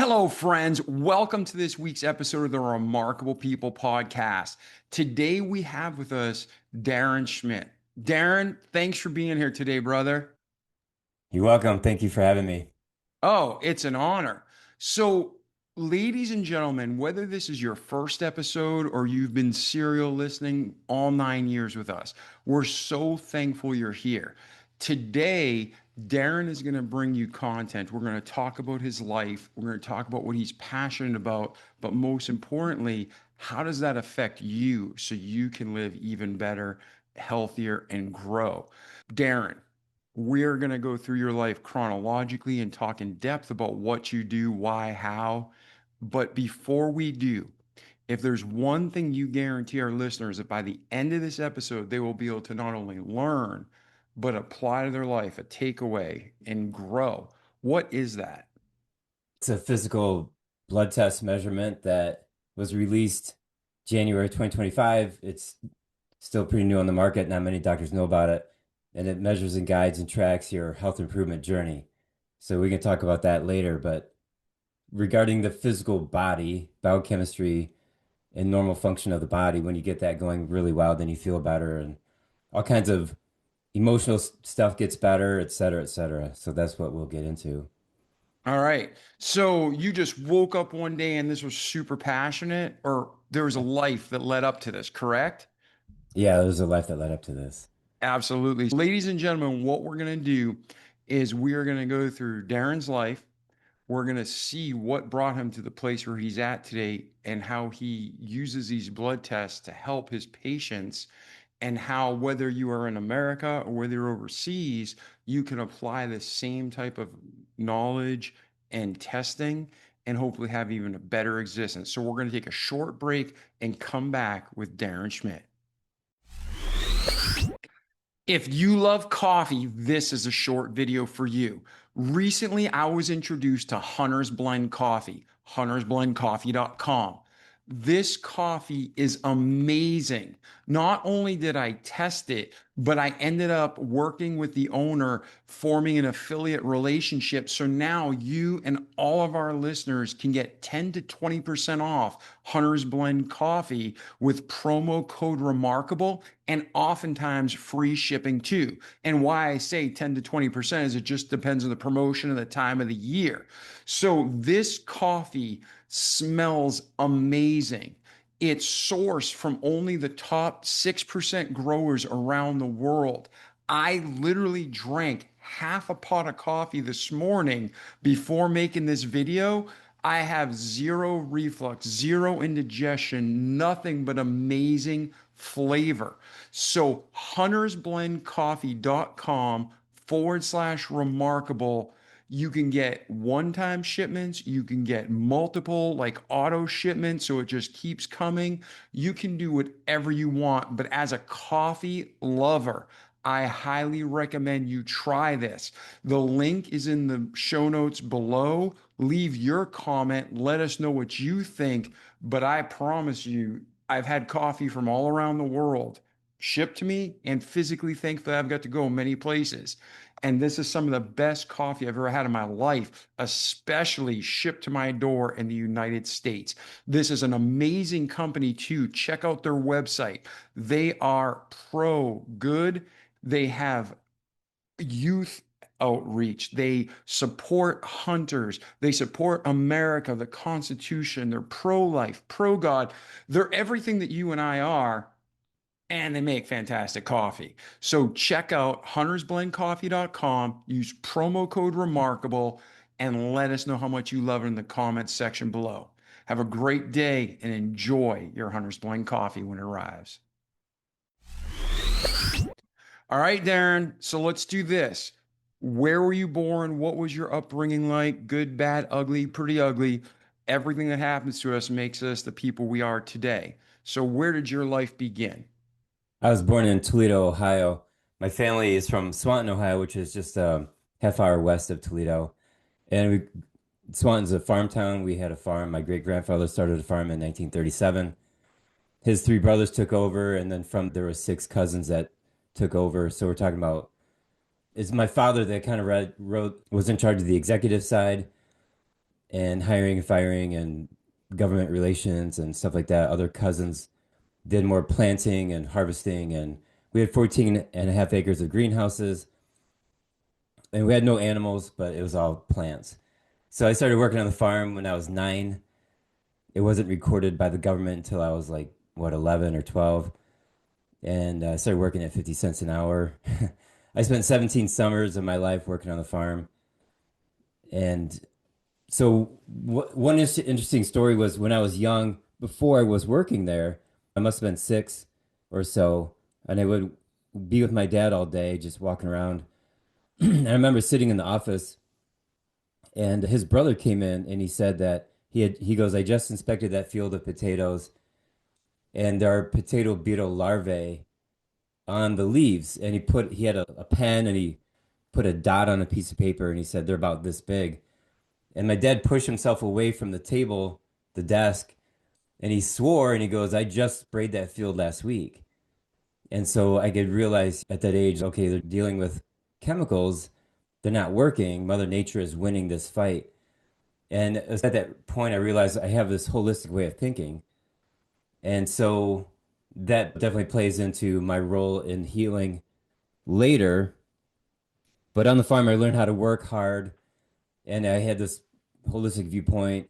Hello, friends. Welcome to this week's episode of the Remarkable People podcast. Today we have with us Darren Schmidt. Darren, thanks for being here today, brother. You're welcome. Thank you for having me. Oh, it's an honor. So, ladies and gentlemen, whether this is your first episode or you've been serial listening all 9 years with us, we're so thankful you're here. Today, Darren is going to bring you content. We're going to talk about his life. We're going to talk about what he's passionate about. But most importantly, how does that affect you so you can live even better, healthier, and grow? Darren, we're going to go through your life chronologically and talk in depth about what you do, why, how. But before we do, if there's one thing you guarantee our listeners that by the end of this episode, they will be able to not only learn, but apply to their life, a takeaway, and grow. What is that? It's a physical blood test measurement that was released January 2025. It's still pretty new on the market. Not many doctors know about it. And it measures and guides and tracks your health improvement journey. So we can talk about that later. But regarding the physical body, biochemistry, and normal function of the body, when you get that going really well, then you feel better and all kinds of emotional stuff gets better, et cetera, et cetera. So that's what we'll get into. All right. So you just woke up one day and this was super passionate, or there was a life that led up to this, correct? Yeah, there's a life that led up to this. Absolutely. Ladies and gentlemen, what we're going to do is we are going to go through Darren's life. We're going to see what brought him to the place where he's at today and how he uses these blood tests to help his patients, and how, whether you are in America or whether you're overseas, you can apply the same type of knowledge and testing and hopefully have even a better existence. So, we're going to take a short break and come back with Darren Schmidt. If you love coffee, this is a short video for you. Recently, I was introduced to Hunter's Blend Coffee, huntersblendcoffee.com. This coffee is amazing. Not only did I test it, but I ended up working with the owner, forming an affiliate relationship. So now you and all of our listeners can get 10 to 20% off Hunter's Blend Coffee with promo code Remarkable, and oftentimes free shipping too. And why I say 10 to 20% is it just depends on the promotion and the time of the year. So this coffee smells amazing. It's sourced from only the top 6% growers around the world. I literally drank half a pot of coffee this morning before making this video. I have zero reflux, zero indigestion, nothing but amazing flavor. So huntersblendcoffee.com/remarkable. You can get one-time shipments. You can get multiple, like auto shipments. So it just keeps coming. You can do whatever you want. But as a coffee lover, I highly recommend you try this. The link is in the show notes below. Leave your comment. Let us know what you think. But I promise you, I've had coffee from all around the world shipped to me, and physically thankfully I've got to go many places. And this is some of the best coffee I've ever had in my life, especially shipped to my door in the United States. This is an amazing company too. Check out their website. They are pro good. They have youth outreach. They support hunters. They support America, the Constitution. They're pro-life, pro-God. They're everything that you and I are, and they make fantastic coffee. So check out huntersblendcoffee.com, use promo code Remarkable, and let us know how much you love it in the comments section below. Have a great day and enjoy your Hunter's Blend coffee when it arrives. All right, Darren. So let's do this. Where were you born? What was your upbringing like? Good, bad, ugly, pretty ugly. Everything that happens to us makes us the people we are today. So where did your life begin? I was born in Toledo, Ohio. My family is from Swanton, Ohio, which is just a half hour west of Toledo. And Swanton's a farm town. We had a farm. My great grandfather started a farm in 1937. His three brothers took over, and then from there were six cousins that took over. So we're talking about it's my father that kind of was in charge of the executive side. and hiring and firing and government relations and stuff like that. Other cousins did more planting and harvesting, and we had 14 and a half acres of greenhouses, and we had no animals, but it was all plants. So I started working on the farm when I was 9. It wasn't recorded by the government until I was like, what, 11 or 12. And I started working at 50 cents an hour. I spent 17 summers of my life working on the farm. And so, one interesting story was when I was young, before I was working there, I must have been 6 or so, and I would be with my dad all day, just walking around. And I remember sitting in the office, and his brother came in, and he said that he goes, I just inspected that field of potatoes, and there are potato beetle larvae on the leaves. And he had a pen, and he put a dot on a piece of paper, and he said they're about this big. And my dad pushed himself away from the table, the desk, and he swore and he goes, I just sprayed that field last week. And so I could realize at that age, okay, they're dealing with chemicals, they're not working. Mother Nature is winning this fight. And it was at that point I realized I have this holistic way of thinking. And so that definitely plays into my role in healing later. But on the farm, I learned how to work hard, and I had this holistic viewpoint.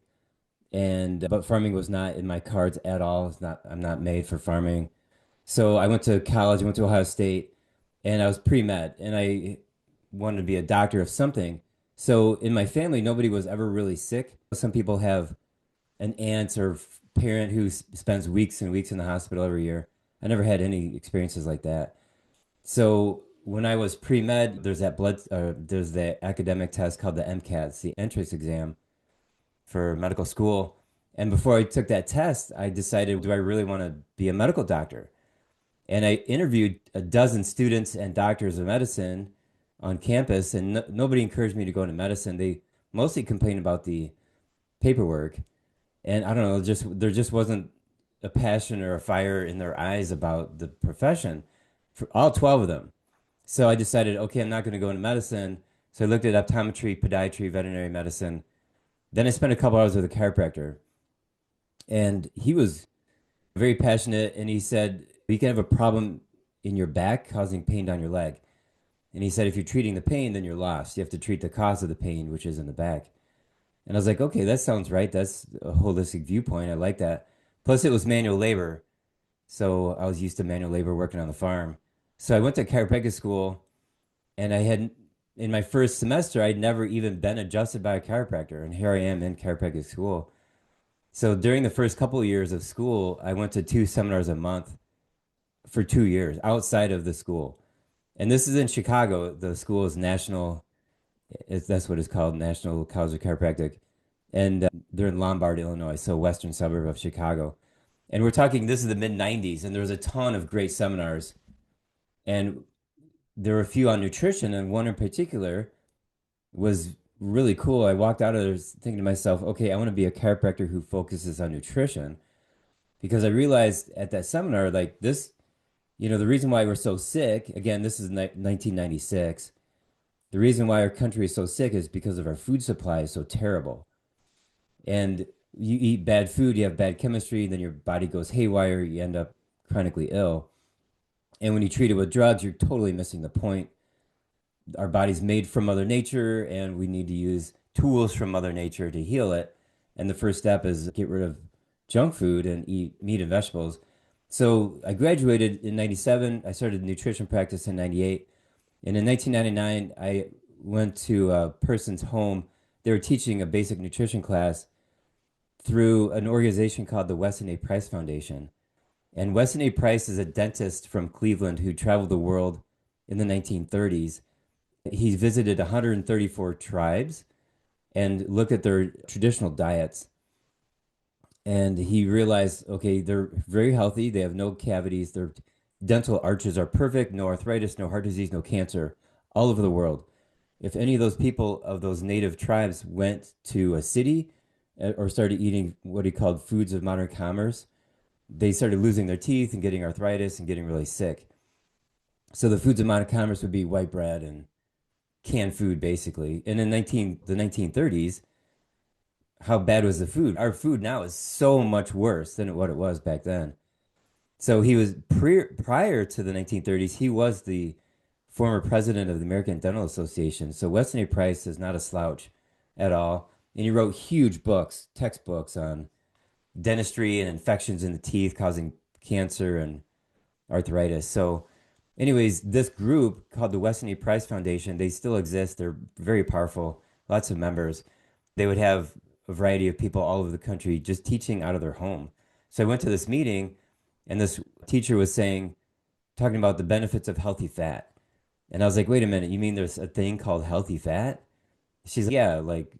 And but farming was not in my cards at all. It's not, I'm not made for farming. So I went to college, I went to Ohio State, and I was pre-med, and I wanted to be a doctor of something. So in my family, nobody was ever really sick. Some people have an aunt or parent who spends weeks and weeks in the hospital every year. I never had any experiences like that. So when I was pre-med, there's the academic test called the MCAT, the entrance exam for medical school. And before I took that test, I decided, do I really want to be a medical doctor? And I interviewed a dozen students and doctors of medicine on campus, and nobody encouraged me to go into medicine. They mostly complained about the paperwork. And I don't know, just there just wasn't a passion or a fire in their eyes about the profession for all 12 of them. So I decided, okay, I'm not going to go into medicine. So I looked at optometry, podiatry, veterinary medicine. Then I spent a couple hours with a chiropractor, and he was very passionate. And he said, you can have a problem in your back causing pain down your leg. And he said, if you're treating the pain, then you're lost. You have to treat the cause of the pain, which is in the back. And I was like, okay, that sounds right. That's a holistic viewpoint. I like that. Plus, it was manual labor. So I was used to manual labor working on the farm. So I went to chiropractic school, and I had, in my first semester, I'd never even been adjusted by a chiropractor. And here I am in chiropractic school. So during the first couple of years of school, I went to 2 seminars a month for 2 years outside of the school. And this is in Chicago. The school is national. That's what it's called, National College of Chiropractic. And they're in Lombard, Illinois, so western suburb of Chicago. And we're talking, this is the mid 90s, and there was a ton of great seminars. And there were a few on nutrition, and one in particular was really cool. I walked out of there thinking to myself, okay, I want to be a chiropractor who focuses on nutrition, because I realized at that seminar, like this, the reason why we're so sick, again, this is 1996. The reason why our country is so sick is because of our food supply is so terrible. And you eat bad food, you have bad chemistry, then your body goes haywire, you end up chronically ill. And when you treat it with drugs, you're totally missing the point. Our body's made from Mother Nature, and we need to use tools from Mother Nature to heal it. And the first step is get rid of junk food and eat meat and vegetables. So I graduated in 97. I started nutrition practice in 98. And in 1999, I went to a person's home. They were teaching a basic nutrition class through an organization called the Weston A. Price Foundation. And Weston A. Price is a dentist from Cleveland who traveled the world in the 1930s. He visited 134 tribes and looked at their traditional diets. And he realized, okay, they're very healthy. They have no cavities. Their dental arches are perfect. No arthritis, no heart disease, no cancer, all over the world. If any of those people of those native tribes went to a city or started eating what he called foods of modern commerce, they started losing their teeth and getting arthritis and getting really sick. So the foods of modern commerce would be white bread and canned food, basically. And in the 1930s, how bad was the food? Our food now is so much worse than what it was back then. So he was prior to the 1930s, he was the former president of the American Dental Association. So Weston A. Price is not a slouch at all. And he wrote huge books, textbooks on dentistry and infections in the teeth causing cancer and arthritis. So, anyways, this group called the Weston A. Price Foundation, they still exist. They're very powerful, lots of members. They would have a variety of people all over the country just teaching out of their home. So I went to this meeting and this teacher was talking about the benefits of healthy fat. And I was like, wait a minute, you mean there's a thing called healthy fat? She's like, yeah, like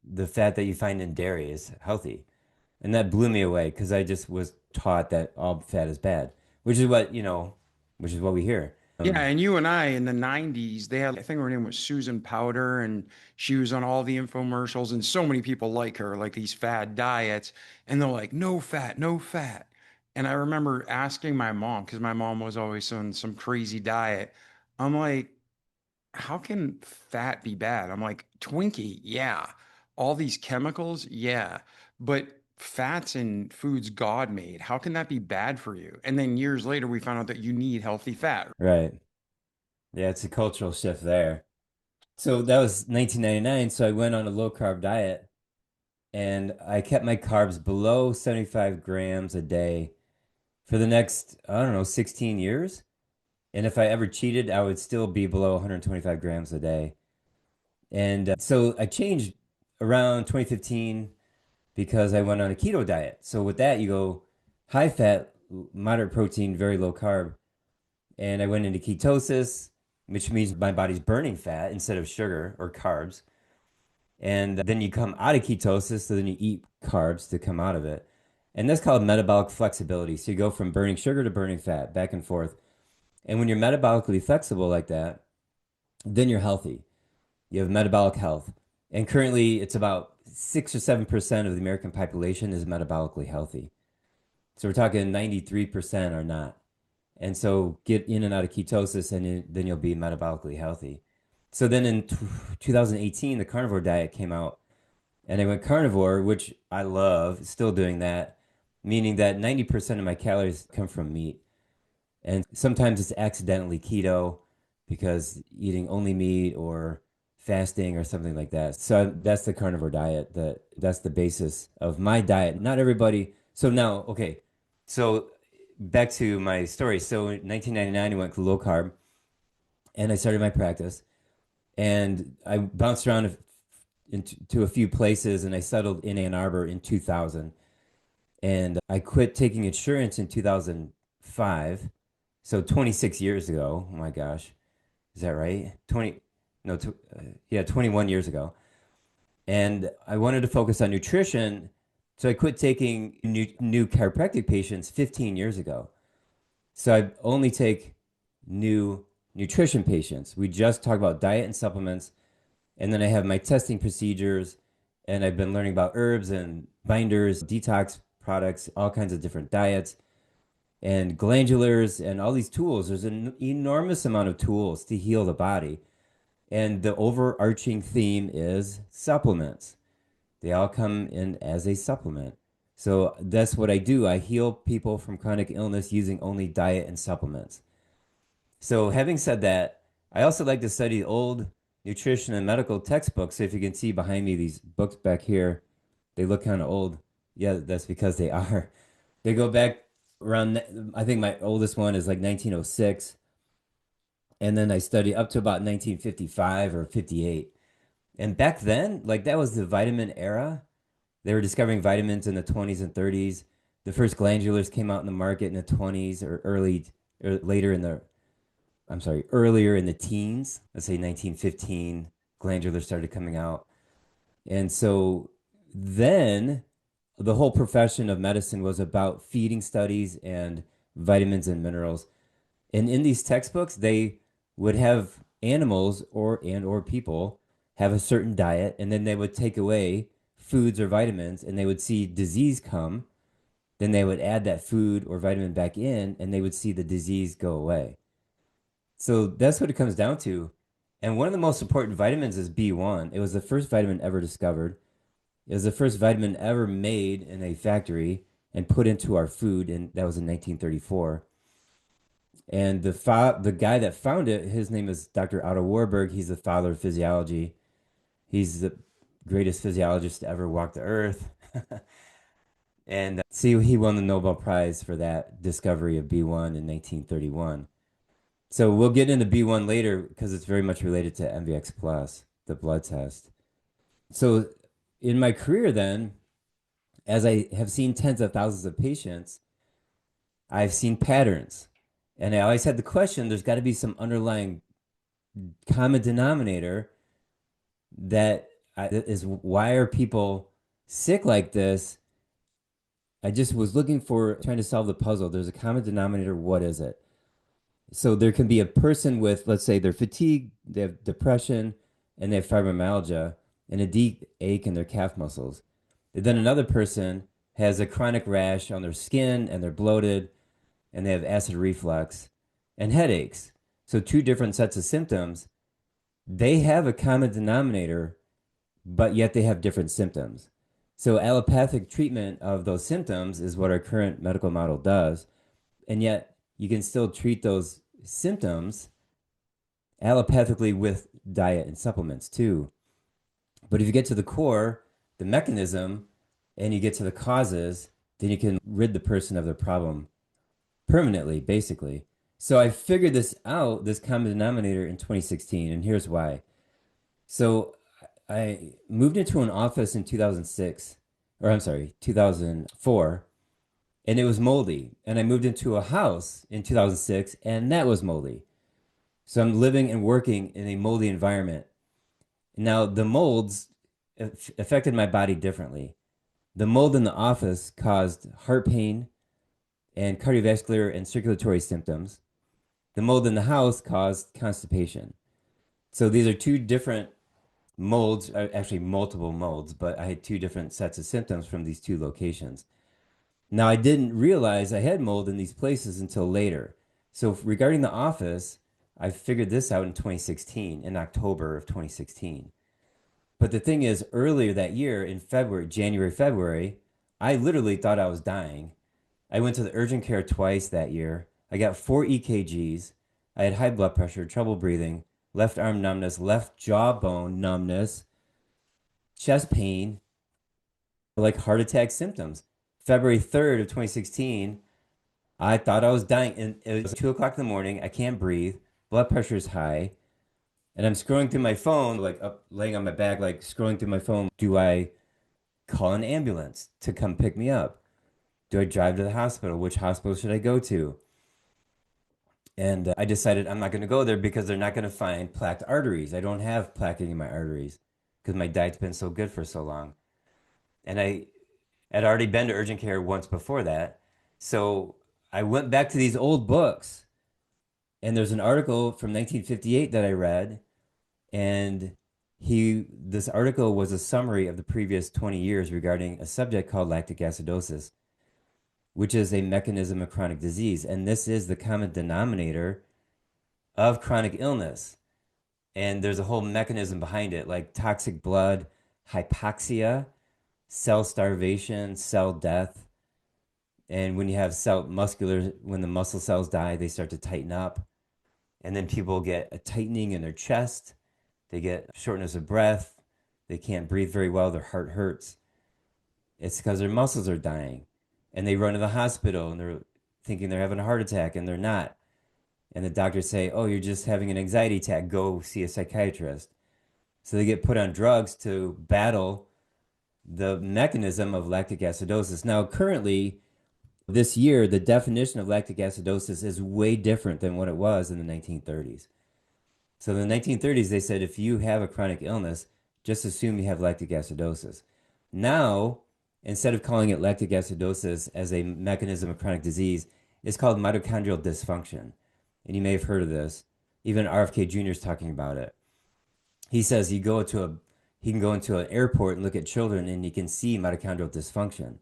the fat that you find in dairy is healthy. And that blew me away because I just was taught that all fat is bad, which is what, which is what we hear. Yeah, and you and I in the 90s, they had, I think her name was Susan Powder, and she was on all the infomercials, and so many people like her, like these fad diets, and they're like, no fat, no fat. And I remember asking my mom, because my mom was always on some crazy diet. I'm like, how can fat be bad? I'm like, Twinkie, yeah. All these chemicals, yeah. But fats in foods God made, how can that be bad for you? And then years later, we found out that you need healthy fat. Right. Yeah, it's a cultural shift there. So that was 1999. So I went on a low carb diet and I kept my carbs below 75 grams a day for the next, I don't know, 16 years. And if I ever cheated, I would still be below 125 grams a day. And so I changed around 2015 because I went on a keto diet. So with that, you go high fat, moderate protein, very low carb. And I went into ketosis, which means my body's burning fat instead of sugar or carbs. And then you come out of ketosis, so then you eat carbs to come out of it. And that's called metabolic flexibility. So you go from burning sugar to burning fat, back and forth. And when you're metabolically flexible like that, then you're healthy. You have metabolic health. And currently, it's about 6 or 7% of the American population is metabolically healthy. So we're talking 93% are not. And so get in and out of ketosis, and then you'll be metabolically healthy. So then in 2018, the carnivore diet came out, and I went carnivore, which I love, still doing that, meaning that 90% of my calories come from meat. And sometimes it's accidentally keto because eating only meat or fasting or something like that. So that's the carnivore diet. That's the basis of my diet. Not everybody. So now, okay. So back to my story. So in 1999, I went low carb and I started my practice and I bounced around into a few places and I settled in Ann Arbor in 2000. And I quit taking insurance in 2005. So 26 years ago. Oh my gosh. Is that right? 20, no, yeah, 21 years ago. And I wanted to focus on nutrition. So I quit taking new chiropractic patients 15 years ago. So I only take new nutrition patients. We just talk about diet and supplements. And then I have my testing procedures. And I've been learning about herbs and binders, detox products, all kinds of different diets and glandulars and all these tools. There's an enormous amount of tools to heal the body. And the overarching theme is supplements. They all come in as a supplement. So that's what I do. I heal people from chronic illness using only diet and supplements. So having said that, I also like to study old nutrition and medical textbooks. So if you can see behind me, these books back here, they look kind of old. Yeah, that's because they are. They go back around, I think my oldest one is like 1906. And then I studied up to about 1955 or 58. And back then, like that was the vitamin era. They were discovering vitamins in the 20s and 30s. The first glandulars came out in the market in the 20s or or later in the, I'm sorry, earlier in the teens. Let's say 1915, glandulars started coming out. And so then the whole profession of medicine was about feeding studies and vitamins and minerals. And in these textbooks, they would have animals or people have a certain diet, and then they would take away foods or vitamins, and they would see disease come. Then they would add that food or vitamin back in, and they would see the disease go away. So that's what it comes down to. And one of the most important vitamins is B1. It was the first vitamin ever discovered. It was the first vitamin ever made in a factory and put into our food, and that was in 1934. And the guy that found it, his name is Dr. Otto Warburg. He's the father of physiology. He's the greatest physiologist to ever walk the earth. And see, he won the Nobel Prize for that discovery of B1 in 1931. So we'll get into B1 later because it's very much related to MVX plus, the blood test. So in my career then, as I have seen tens of thousands of patients, I've seen patterns. And I always had the question, there's got to be some underlying common denominator that is why are people sick like this? I just was looking for trying to solve the puzzle. There's a common denominator. What is it? So there can be a person with, let's say, they're fatigued, they have depression, and they have fibromyalgia and a deep ache in their calf muscles. And then another person has a chronic rash on their skin and they're bloated and they have acid reflux and headaches. So two different sets of symptoms. They have a common denominator, but yet they have different symptoms. So allopathic treatment of those symptoms is what our current medical model does. And yet you can still treat those symptoms allopathically with diet and supplements too. But if you get to the core, the mechanism, and you get to the causes, then you can rid the person of their problem permanently, basically. So I figured this out, this common denominator in 2016, and here's why. So I moved into an office in 2006, or I'm sorry, 2004, and it was moldy. And I moved into a house in 2006, and that was moldy. So I'm living and working in a moldy environment. Now, the molds affected my body differently. The mold in the office caused heart pain and cardiovascular and circulatory symptoms. The mold in the house caused constipation. So these are two different molds, actually multiple molds, but I had two different sets of symptoms from these two locations. Now, I didn't realize I had mold in these places until later. So regarding the office, I figured this out in 2016, in October of 2016. But the thing is, earlier that year in February, January, February, I literally thought I was dying. I went to the urgent care twice that year. I got 4 EKGs. I had high blood pressure, trouble breathing, left arm numbness, left jawbone numbness, chest pain, like heart attack symptoms. February 3rd of 2016, I thought I was dying. And it was 2 o'clock in the morning. I can't breathe. Blood pressure is high. And I'm scrolling through my phone, like up, laying on my back, like scrolling through my phone. Do I call an ambulance to come pick me up? Do I drive to the hospital? Which hospital should I go to? And I decided I'm not going to go there because they're not going to find plaqued arteries. I don't have plaquing in my arteries because my diet's been so good for so long. And I had already been to urgent care once before that. So I went back to these old books, and there's an article from 1958 that I read, and this article was a summary of the previous 20 years regarding a subject called lactic acidosis, which is a mechanism of chronic disease. And this is the common denominator of chronic illness. And there's a whole mechanism behind it, like toxic blood, hypoxia, cell starvation, cell death. And when you have when the muscle cells die, they start to tighten up. And then people get a tightening in their chest. They get shortness of breath. They can't breathe very well. Their heart hurts. It's because their muscles are dying. And they run to the hospital and they're thinking they're having a heart attack and they're not. And the doctors say, oh, you're just having an anxiety attack. Go see a psychiatrist. So they get put on drugs to battle the mechanism of lactic acidosis. Now, currently, this year, the definition of lactic acidosis is way different than what it was in the 1930s. So in the 1930s, they said if you have a chronic illness, just assume you have lactic acidosis. Now, instead of calling it lactic acidosis as a mechanism of chronic disease, it's called mitochondrial dysfunction. And you may have heard of this. Even RFK Jr. is talking about it. He says he can go into an airport and look at children and he can see mitochondrial dysfunction.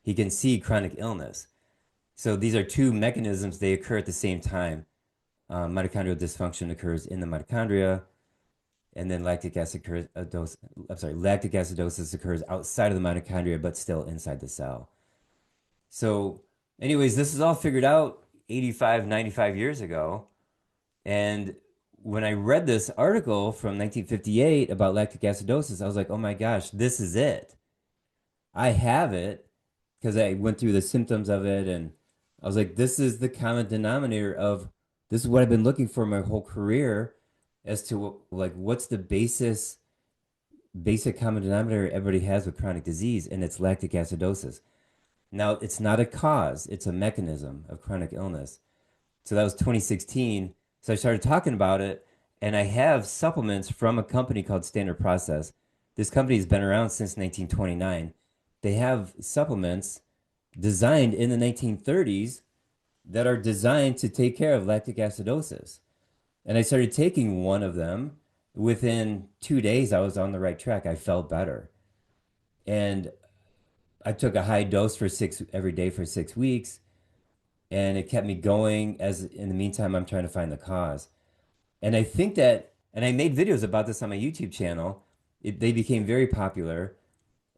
He can see chronic illness. So these are two mechanisms. They occur at the same time. Mitochondrial dysfunction occurs in the mitochondria, And then lactic acidosis occurs outside of the mitochondria, but still inside the cell. So, anyways, this is all figured out 85, 95 years ago. And when I read this article from 1958 about lactic acidosis, I was like, oh my gosh, this is it. I have it because I went through the symptoms of it. And I was like, this is the common denominator of this is what I've been looking for my whole career as to like what's the basic common denominator everybody has with chronic disease, and it's lactic acidosis. Now, it's not a cause, it's a mechanism of chronic illness. So that was 2016. So I started talking about it, and I have supplements from a company called Standard Process. This company has been around since 1929. They have supplements designed in the 1930s that are designed to take care of lactic acidosis. And I started taking one of them. Within 2 days, I was on the right track. I felt better. And I took a high dose for every day for 6 weeks, and it kept me going as in the meantime, I'm trying to find the cause. And I think that, and I made videos about this on my YouTube channel. They became very popular.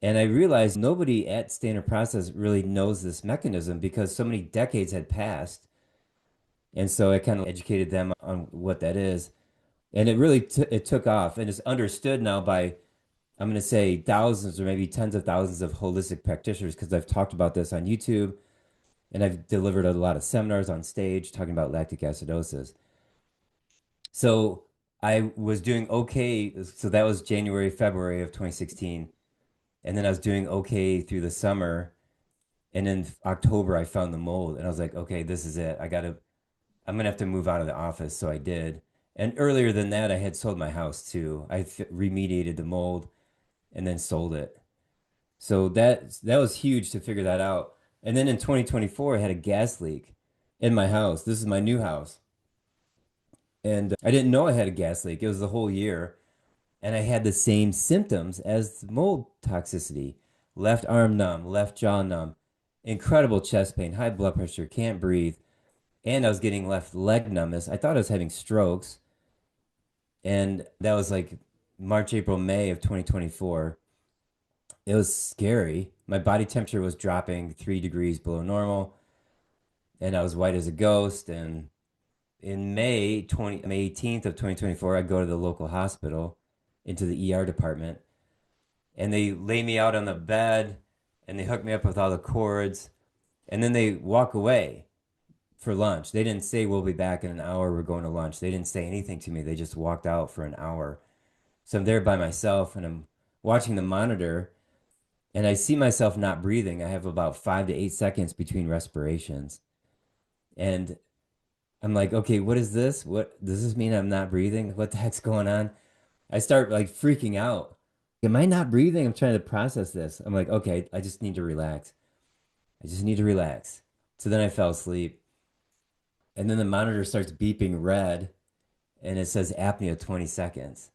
And I realized nobody at Standard Process really knows this mechanism because so many decades had passed. And so I kind of educated them on what that is. And it really it took off and it's understood now by, I'm going to say thousands or maybe tens of thousands of holistic practitioners because I've talked about this on YouTube and I've delivered a lot of seminars on stage talking about lactic acidosis. So I was doing okay. So that was January, February of 2016. And then I was doing okay through the summer. And in October, I found the mold and I was like, okay, this is it. I'm going to have to move out of the office. So I did. And earlier than that, I had sold my house too. I remediated the mold and then sold it. So that was huge to figure that out. And then in 2024, I had a gas leak in my house. This is my new house. And I didn't know I had a gas leak. It was the whole year. And I had the same symptoms as mold toxicity. Left arm numb, left jaw numb, incredible chest pain, high blood pressure, can't breathe. And I was getting left leg numbness. I thought I was having strokes. And that was like March, April, May of 2024. It was scary. My body temperature was dropping 3 degrees below normal, and I was white as a ghost. And in May 18th of 2024, I go to the local hospital into the ER department, and they lay me out on the bed, and they hook me up with all the cords, and then they walk away for lunch. They didn't say we'll be back in an hour. We're going to lunch. They didn't say anything to me. They just walked out for an hour. So I'm there by myself, and I'm watching the monitor. And I see myself not breathing. I have about 5 to 8 seconds between respirations. And I'm like, okay, what is this? What does this mean I'm not breathing? What the heck's going on? I start like freaking out. Am I not breathing? I'm trying to process this. I'm like, okay, I just need to relax. I just need to relax. So then I fell asleep. And then the monitor starts beeping red and it says apnea 20 seconds.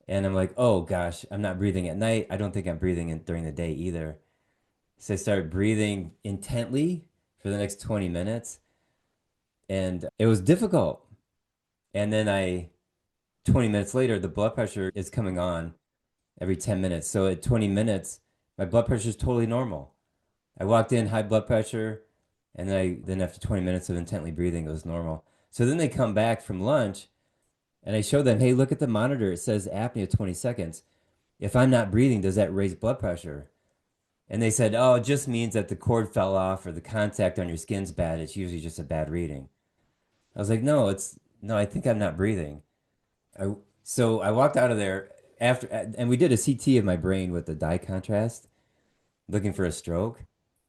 And I'm like, oh gosh, I'm not breathing at night. I don't think I'm breathing during the day either. So I started breathing intently for the next 20 minutes, and it was difficult. And then 20 minutes later, the blood pressure is coming on every 10 minutes. So at 20 minutes, my blood pressure is totally normal. I walked in, high blood pressure, and then after 20 minutes of intently breathing, it was normal. So then they come back from lunch, and I show them, hey, look at the monitor. It says apnea 20 seconds. If I'm not breathing, does that raise blood pressure? And they said, oh, it just means that the cord fell off or the contact on your skin's bad. It's usually just a bad reading. I was like, no, I think I'm not breathing. So I walked out of there after, and we did a CT of my brain with the dye contrast, looking for a stroke,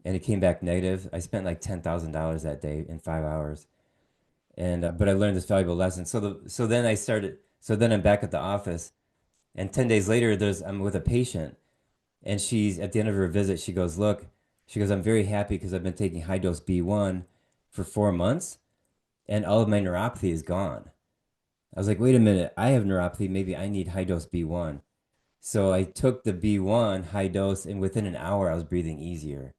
and it came back negative. I spent like $10,000 that day in 5 hours. And, but I learned this valuable lesson. So then I'm back at the office, and 10 days later, I'm with a patient. And she's at the end of her visit, she goes, look, she goes, I'm very happy because I've been taking high dose B1 for 4 months and all of my neuropathy is gone. I was like, wait a minute, I have neuropathy. Maybe I need high dose B1. So I took the B1 high dose and within an hour, I was breathing easier.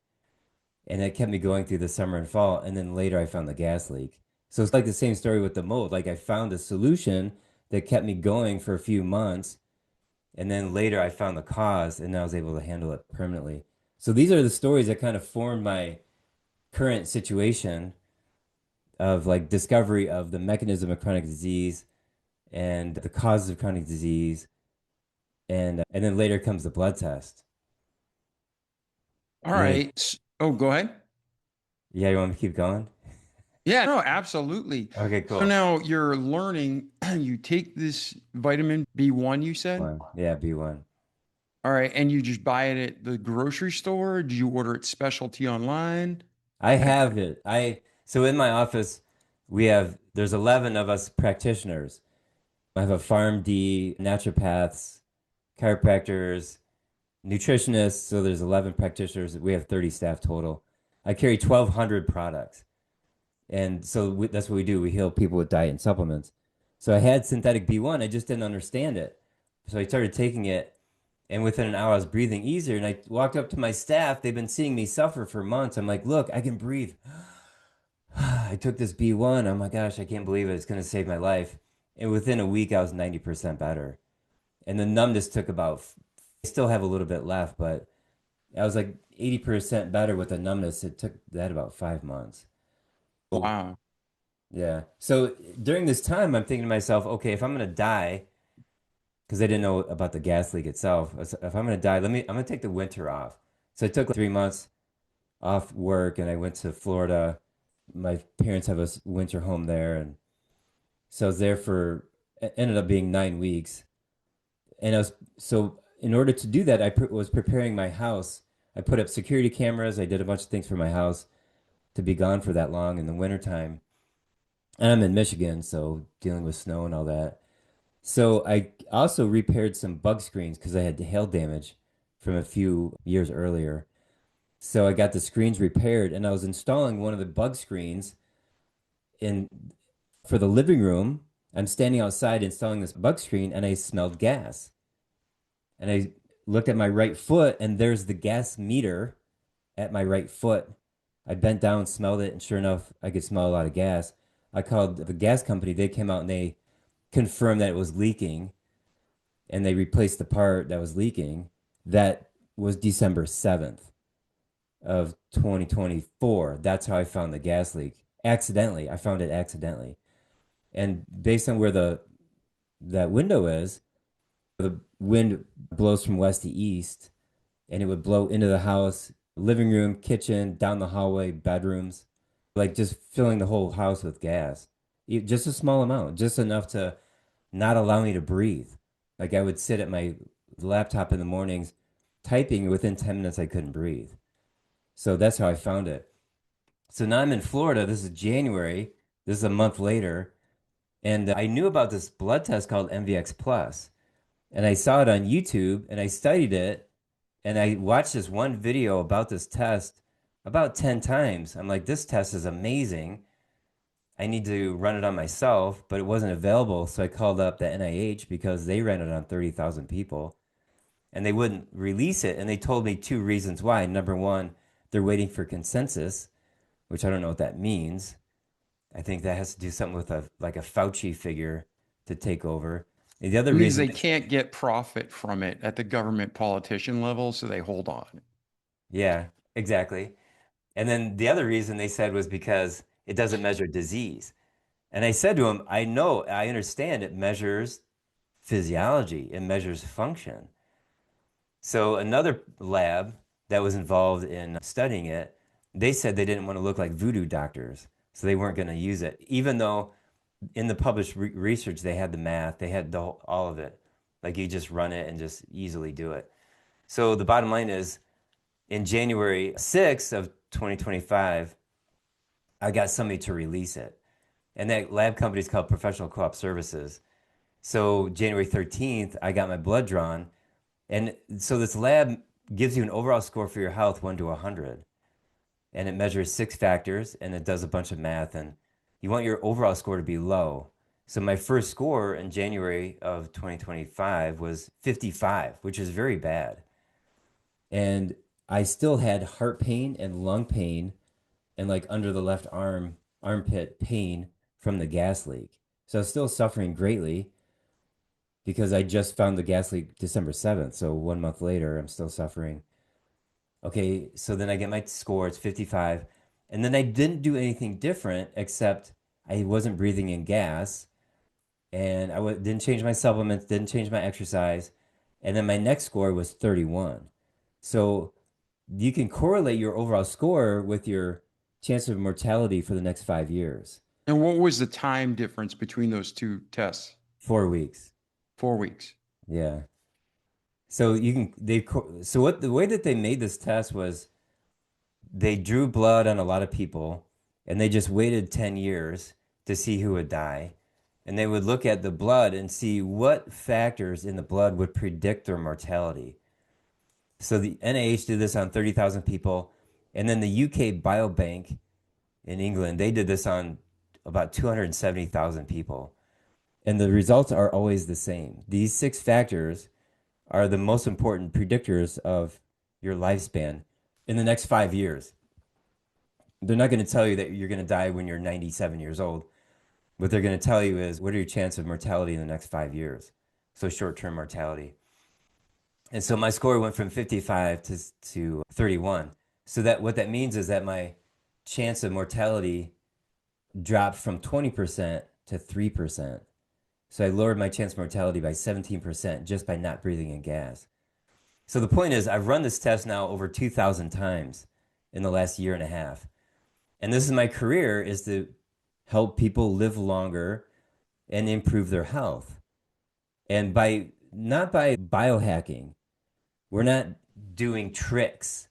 And that kept me going through the summer and fall. And then later I found the gas leak. So it's like the same story with the mold. Like I found a solution that kept me going for a few months. And then later I found the cause and I was able to handle it permanently. So these are the stories that kind of formed my current situation of like discovery of the mechanism of chronic disease and the causes of chronic disease. And then later comes the blood test. All You want to, right. Oh, go ahead. yeah, you want me to keep going? Yeah, no, absolutely. Okay, So cool. now you're learning, you take this vitamin B1, you said? One. Yeah, B1. All right, and you just buy it at the grocery store? Do you order it specialty online? I have it. So in my office, there's 11 of us practitioners. I have a PharmD, naturopaths, chiropractors, nutritionists. So there's 11 practitioners. We have 30 staff total. I carry 1,200 products. And so that's what we do. We heal people with diet and supplements. So I had synthetic B1. I just didn't understand it. So I started taking it. And within an hour, I was breathing easier. And I walked up to my staff. They've been seeing me suffer for months. I'm like, look, I can breathe. I took this B1. Oh my gosh, I can't believe it. It's going to save my life. And within a week, I was 90% better. And the numbness took I still have a little bit left, but I was like 80% better with the numbness. It took that about 5 months. Oh, Wow. yeah. So during this time, I'm thinking to myself, okay, if I'm going to die, because I didn't know about the gas leak itself, if I'm going to die, I'm going to take the winter off. So I took like 3 months off work and I went to Florida. My parents have a winter home there. And so I was there it ended up being 9 weeks. And so in order to do that, was preparing my house. I put up security cameras. I did a bunch of things for my house to be gone for that long in the wintertime. And I'm in Michigan, so dealing with snow and all that. So I also repaired some bug screens because I had hail damage from a few years earlier. So I got the screens repaired and I was installing one of the bug screens in for the living room. I'm standing outside installing this bug screen and I smelled gas. And I looked at my right foot and there's the gas meter at my right foot. I bent down, smelled it, and sure enough, I could smell a lot of gas. I called the gas company. They came out and they confirmed that it was leaking and they replaced the part that was leaking. That was December 7th of 2024. That's how I found the gas leak. Accidentally. I found it accidentally. And based on where the that window is, the wind blows from west to east and it would blow into the house, living room, kitchen, down the hallway, bedrooms, like just filling the whole house with gas. Just a small amount, just enough to not allow me to breathe. Like I would sit at my laptop in the mornings typing, within 10 minutes I couldn't breathe. So that's how I found it. So now I'm in Florida. This is January. This is a month later. And I knew about this blood test called MVX Plus. And I saw it on YouTube and I studied it. And I watched this one video about this test about 10 times. I'm like, this test is amazing. I need to run it on myself, but it wasn't available. So I called up the NIH because they ran it on 30,000 people and they wouldn't release it. And they told me two reasons why. Number one, they're waiting for consensus, which I don't know what that means. I think that has to do something with a Fauci figure to take over. And the other It means reason, they can't get profit from it at the government politician level, so they hold on. yeah, exactly. And then the other reason they said was because it doesn't measure disease. And I said to him, I know, I understand it measures physiology, it measures function. So another lab that was involved in studying it, they said they didn't want to look like voodoo doctors. So they weren't going to use it, even though in the published research, they had the math, they had all of it. Like you just run it and just easily do it. So the bottom line is in January 6th of 2025, I got somebody to release it. And that lab company is called Professional Co-op Services. So January 13th, I got my blood drawn. And so this lab gives you an overall score for your health, 1 to 100. And it measures 6 factors and it does a bunch of math. And you want your overall score to be low. So my first score in January of 2025 was 55, which is very bad. And I still had heart pain and lung pain and like under the armpit pain from the gas leak. So I was still suffering greatly. because I just found the gas leak December 7th. So 1 month later, I'm still suffering. Okay, so then I get my score, it's 55. And then I didn't do anything different except I wasn't breathing in gas and didn't change my supplements, didn't change my exercise. And then my next score was 31. So you can correlate your overall score with your chance of mortality for the next 5 years. And what was the time difference between those two tests? 4 weeks. 4 weeks. Yeah. So so what the way that they made this test was they drew blood on a lot of people and they just waited 10 years to see who would die. And they would look at the blood and see what factors in the blood would predict their mortality. So the NIH did this on 30,000 people. And then the UK Biobank in England, they did this on about 270,000 people. And the results are always the same. These six factors are the most important predictors of your lifespan in the next 5 years. They're not going to tell you that you're going to die when you're 97 years old. What they're going to tell you is what are your chances of mortality in the next 5 years? So short-term mortality. And so my score went from 55 to 31. So that what that means is that my chance of mortality dropped from 20% to 3%. So I lowered my chance of mortality by 17% just by not breathing in gas. So the point is, I've run this test now over 2,000 times in the last year and a half. And this is my career, is to help people live longer and improve their health. And by not by biohacking, we're not doing tricks.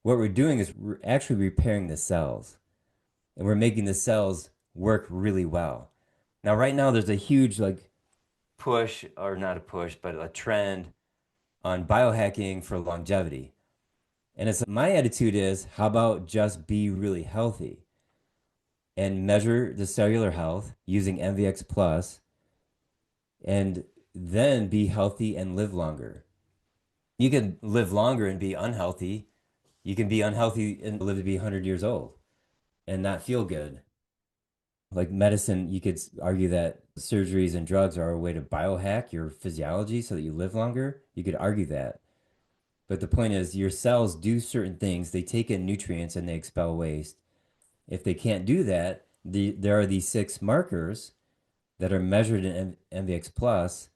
What we're doing is we're actually repairing the cells and we're making the cells work really well. Now, right now, there's a huge like push, or not a push, but a trend on biohacking for longevity. And it's my attitude is, how about just be really healthy and measure the cellular health using MVX Plus and then be healthy and live longer. You can live longer and be unhealthy. You can be unhealthy and live to be 100 years old and not feel good. Like medicine, you could argue that surgeries and drugs are a way to biohack your physiology so that you live longer. You could argue that. But the point is, your cells do certain things. They take in nutrients and they expel waste. If they can't do that, there are these six markers that are measured in MVX Plus,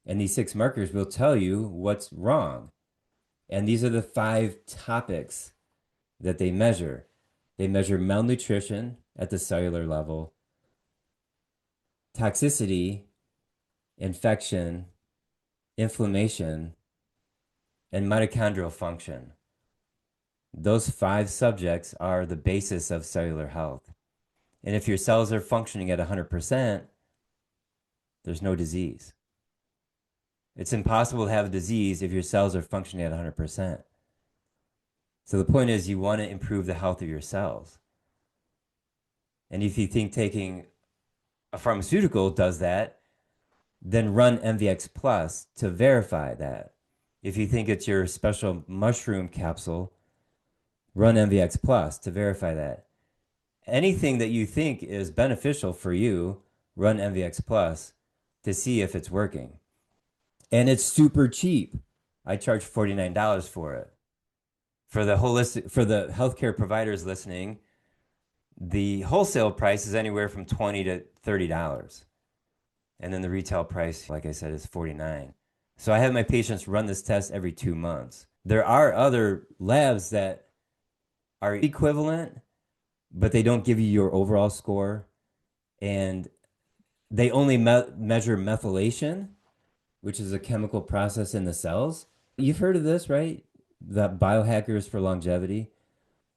and these six markers will tell you what's wrong. And these are the five topics that they measure. They measure malnutrition at the cellular level, toxicity, infection, inflammation, and mitochondrial function. Those five subjects are the basis of cellular health. And if your cells are functioning at 100%, there's no disease. It's impossible to have a disease if your cells are functioning at 100%. So the point is, you want to improve the health of your cells. And if you think taking a pharmaceutical does that, then run MVX Plus to verify that. If you think it's your special mushroom capsule, run MVX Plus to verify that. Anything that you think is beneficial for you, run MVX Plus to see if it's working. And it's super cheap. I charge $49 for it. For the healthcare providers listening, the wholesale price is anywhere from $20 to $30. And then the retail price, like I said, is $49. So I have my patients run this test every 2 months. There are other labs that are equivalent, but they don't give you your overall score. And they only measure methylation, which is a chemical process in the cells. You've heard of this, right? The biohackers for longevity.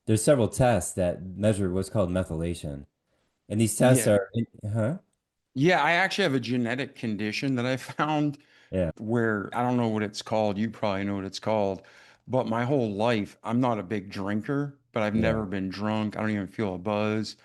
There's several tests that measure what's called methylation. And these tests Yeah. are, huh? Yeah, I actually have a genetic condition that I found Yeah, where I don't know what it's called. You probably know what it's called. But my whole life, I'm not a big drinker, but I've yeah. never been drunk. I don't even feel a buzz.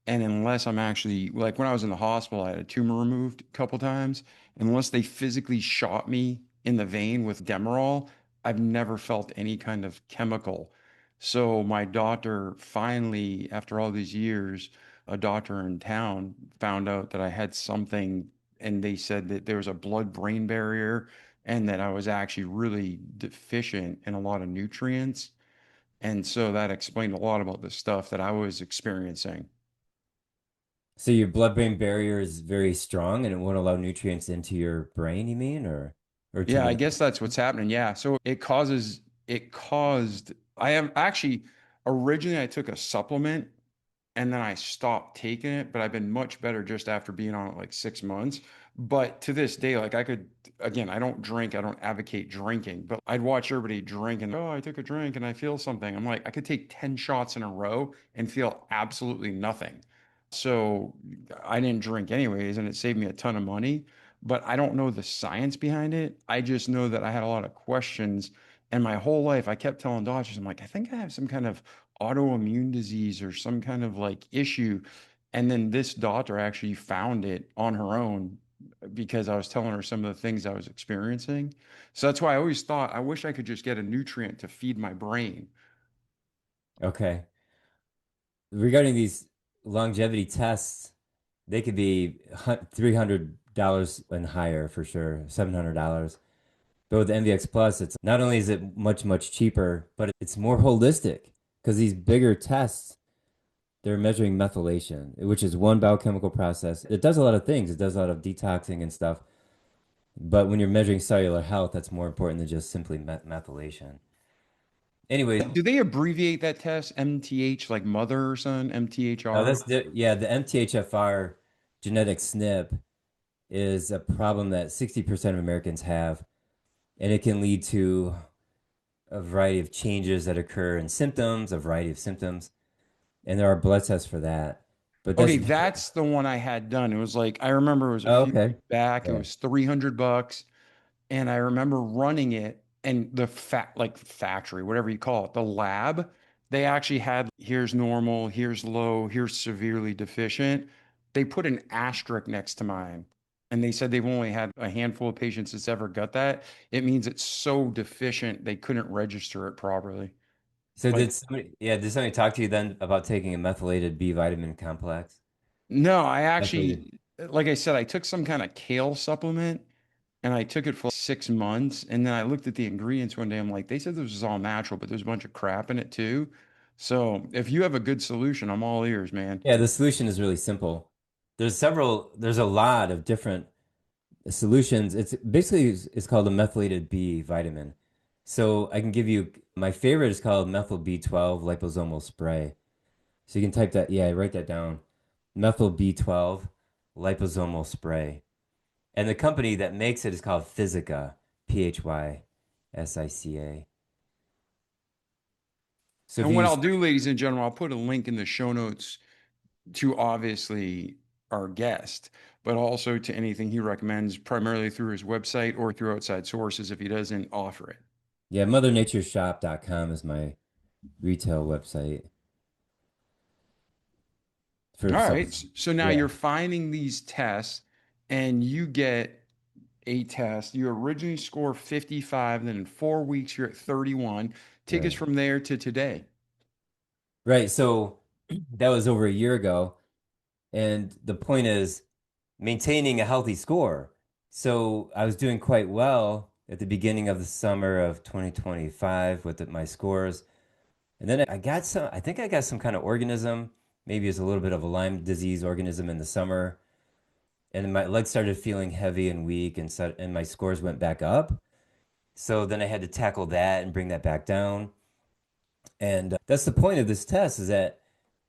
And unless I'm actually, like when I was in the hospital, I had a tumor removed a couple times. Unless they physically shot me in the vein with Demerol, I've never felt any kind of chemical. So my doctor finally, after all these years, a doctor in town found out that I had something and they said that there was a blood-brain barrier and that I was actually really deficient in a lot of nutrients. And so that explained a lot about the stuff that I was experiencing. So your blood-brain barrier is very strong and it won't allow nutrients into your brain, you mean, or to Yeah, I the guess that's what's happening. Yeah. So it caused, I have actually, originally I took a supplement and then I stopped taking it, but I've been much better just after being on it like 6 months. But to this day, like I could, again, I don't drink, I don't advocate drinking, but I'd watch everybody drink and, oh, I took a drink and I feel something. I'm like, I could take 10 shots in a row and feel absolutely nothing. So I didn't drink anyways, and it saved me a ton of money. But I don't know the science behind it. I just know that I had a lot of questions. And my whole life, I kept telling doctors, I'm like, I think I have some kind of autoimmune disease or some kind of like issue. And then this doctor actually found it on her own because I was telling her some of the things I was experiencing. So that's why I always thought I wish I could just get a nutrient to feed my brain. Okay. Regarding these longevity tests, they could be $300 and higher for sure, $700. But with the MVX Plus, it's not only is it much, much cheaper, but it's more holistic because these bigger tests, they're measuring methylation, which is one biochemical process. It does a lot of things. It does a lot of detoxing and stuff. But when you're measuring cellular health, that's more important than just simply methylation. Anyways, Do they abbreviate that test MTH like mother or son, no, MTHR? yeah, the MTHFR genetic SNP is a problem that 60% of Americans have, and it can lead to a variety of changes that occur in symptoms, a variety of symptoms, and there are blood tests for that. But Okay, that's that's the one I had done. It was like I remember it was a oh, few okay. years back. It Yeah. was $300. And I remember running it and the like factory, whatever you call it, the lab, they actually had here's normal, here's low, here's severely deficient. They put an asterisk next to mine. And they said they've only had a handful of patients that's ever got that. It means it's so deficient they couldn't register it properly. So Like, did somebody talk to you then about taking a methylated B vitamin complex? no, I Methylated. actually, like I said, I took some kind of kale supplement and I took it for 6 months. And then I looked at the ingredients one day. I'm like, they said this was all natural, but there's a bunch of crap in it too. So if you have a good solution, I'm all ears, man. Yeah, the solution is really simple. There's a lot of different solutions. It's basically it's called a methylated B vitamin. So I can give you my favorite is called methyl B12 liposomal spray. So you can type that, yeah, write that down. Methyl B12 liposomal spray. And the company that makes it is called Physica, Physica. So if And you what use, I'll do, ladies and gentlemen, I'll put a link in the show notes to obviously our guest, but also to anything he recommends, primarily through his website or through outside sources if he doesn't offer it. yeah, mothernaturesshop.com is my retail website for All right. supplements. So now Yeah, you're finding these tests and you get a test. You originally score 55, then in 4 weeks you're at 31. Take us right. from there to today. Right. So that was over a year ago. And the point is maintaining a healthy score. So I was doing quite well at the beginning of the summer of 2025 with my scores. And then I think I got some kind of organism. Maybe it's a little bit of a Lyme disease organism in the summer. And my legs started feeling heavy and weak, and my scores went back up. So then I had to tackle that and bring that back down. And that's the point of this test is that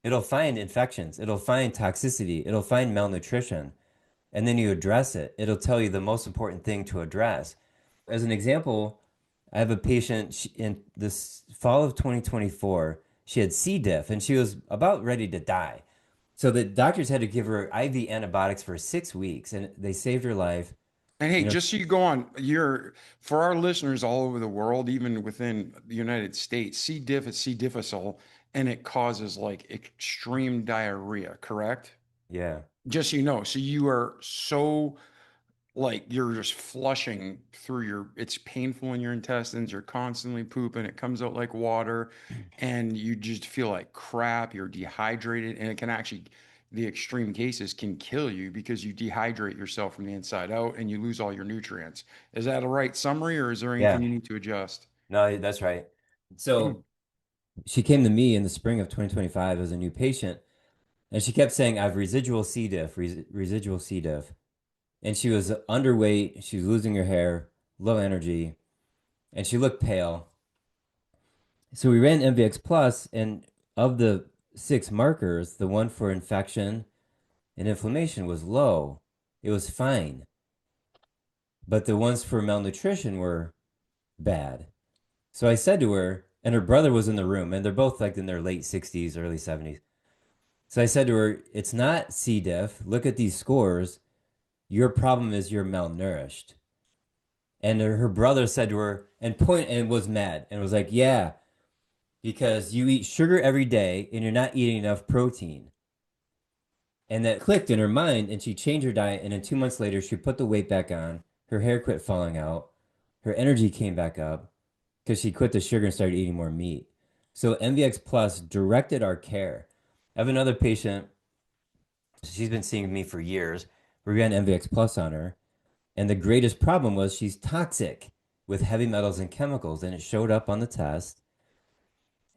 it'll find infections, it'll find toxicity, it'll find malnutrition, and then you address it. It'll tell you the most important thing to address. As an example, I have a patient in this fall of 2024. She had C. diff and she was about ready to die. So the doctors had to give her IV antibiotics for 6 weeks and they saved her life. And hey, You know, just so you go on, you're for our listeners all over the world, even within the United States, C. diff is C. difficile, and it causes like extreme diarrhea, correct? yeah. Just so you know. So you are so like you're just flushing through it's painful in your intestines, you're constantly pooping, it comes out like water, and you just feel like crap, you're dehydrated, and it can actually the extreme cases can kill you because you dehydrate yourself from the inside out and you lose all your nutrients. Is that a right summary, or is there anything Yeah, you need to adjust? no, that's right. So she came to me in the spring of 2025 as a new patient, and she kept saying, I have residual C. diff, residual C. diff. And she was underweight, she was losing her hair, low energy, and she looked pale. So we ran MVX Plus, and of the six markers, the one for infection and inflammation was low. It was fine. But the ones for malnutrition were bad. So I said to her, and her brother was in the room, and they're both like in their late 60s, early 70s. So I said to her, it's not C. diff. Look at these scores. Your problem is you're malnourished. And her brother said to her, and was mad and was like, yeah, because you eat sugar every day and you're not eating enough protein. And that clicked in her mind, and she changed her diet. And then 2 months later, she put the weight back on. Her hair quit falling out. Her energy came back up because she quit the sugar and started eating more meat. So MVX Plus directed our care. I have another patient. She's been seeing me for years. We ran MVX Plus on her. And the greatest problem was she's toxic with heavy metals and chemicals. And it showed up on the test.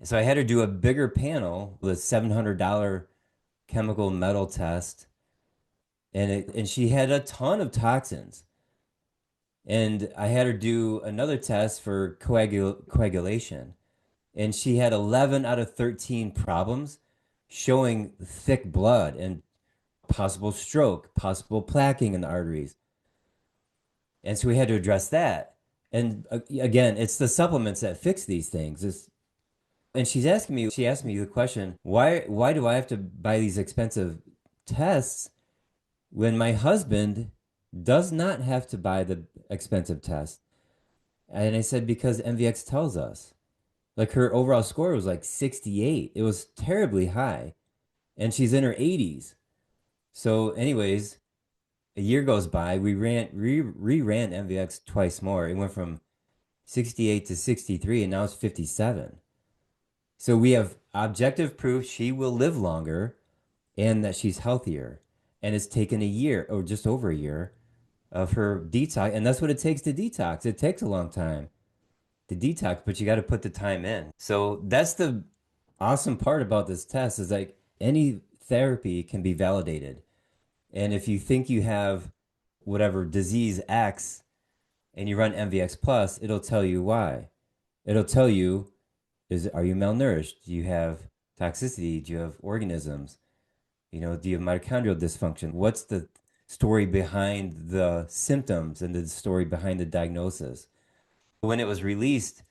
So I had her do a bigger panel with $700 chemical metal test. And she had a ton of toxins. And I had her do another test for coagulation. And she had 11 out of 13 problems showing thick blood and possible stroke, possible plaquing in the arteries. And so we had to address that. And again, it's the supplements that fix these things. And she asked me the question, why do I have to buy these expensive tests when my husband does not have to buy the expensive test? And I said, because MVX tells us. Like her overall score was like 68. It was terribly high. And she's in her 80s. So, anyways, a year goes by. We ran MVX twice more. It went from 68 to 63, and now it's 57. So we have objective proof she will live longer and that she's healthier. And it's taken a year or just over a year of her detox. And that's what it takes to detox. It takes a long time to detox, but you got to put the time in. So that's the awesome part about this test is like any therapy can be validated. And if you think you have whatever disease X and you run MVX plus, it'll tell you why. It'll tell you are you malnourished? Do you have toxicity? Do you have organisms? Do you have mitochondrial dysfunction? What's the story behind the symptoms and the story behind the diagnosis? When it was released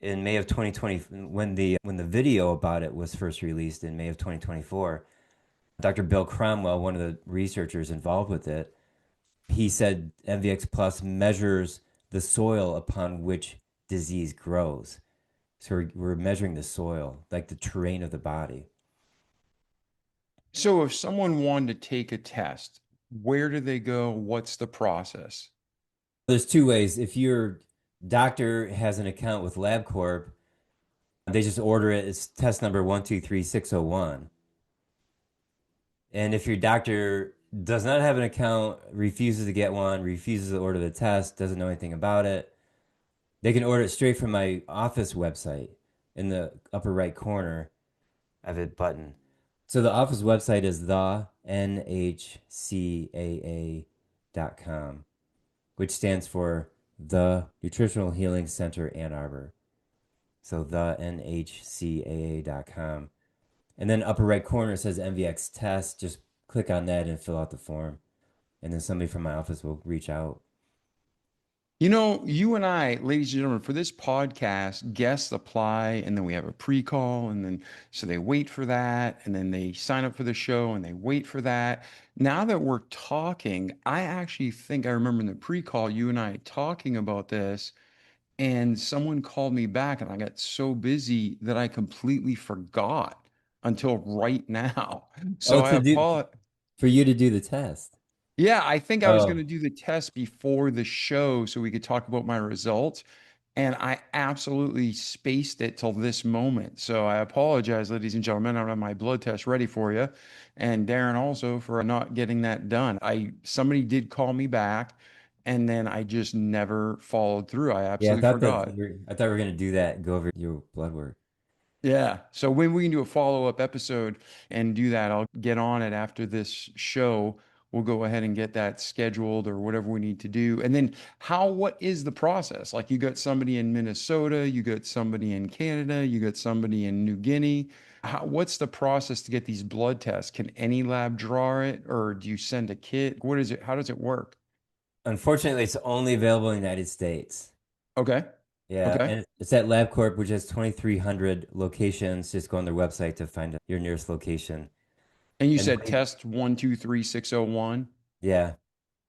in May of 2020, when the video about it was first released in May of 2024, Dr. Bill Cromwell, one of the researchers involved with it, he said MVX Plus measures the soil upon which disease grows. So we're measuring the soil, like the terrain of the body. So if someone wanted to take a test, where do they go? What's the process? There's two ways. If your doctor has an account with LabCorp, they just order it. It's test number 123601. And if your doctor does not have an account, refuses to get one, refuses to order the test, doesn't know anything about it, they can order it straight from my office website. In the upper right corner, I have a button. So the office website is the NHCAA.com, which stands for the Nutritional Healing Center Ann Arbor. So the NHCAA.com. And then upper right corner says MVX test. Just click on that and fill out the form. And then somebody from my office will reach out. You and I, ladies and gentlemen, for this podcast, guests apply and then we have a pre-call and then so they wait for that and then they sign up for the show and they wait for that. Now that we're talking, I actually think I remember in the pre-call you and I talking about this and someone called me back and I got so busy that I completely forgot until right now. Oh, So I apologize. for you to do the test. Yeah, I think I was going Oh, to do the test before the show so we could talk about my results. and I absolutely spaced it till this moment. So I apologize, ladies and gentlemen. I don't have my blood test ready for you, and Darren also for not getting that done. Somebody did call me back, and then I just never followed through. I Yeah, absolutely forgot. I thought we were gonna do that, go over your blood work. Yeah. So when we can do a follow-up episode and do that, I'll get on it after this show. We'll go ahead and get that scheduled or whatever we need to do. And then what is the process? Like you got somebody in Minnesota, you got somebody in Canada, you got somebody in New Guinea. What's the process to get these blood tests? Can any lab draw it or do you send a kit? What is it? How does it work? Unfortunately, it's only available in the United States. Okay. Yeah, Okay. and it's at LabCorp, which has 2,300 locations. Just go on their website to find your nearest location. And you And said test 123601. yeah,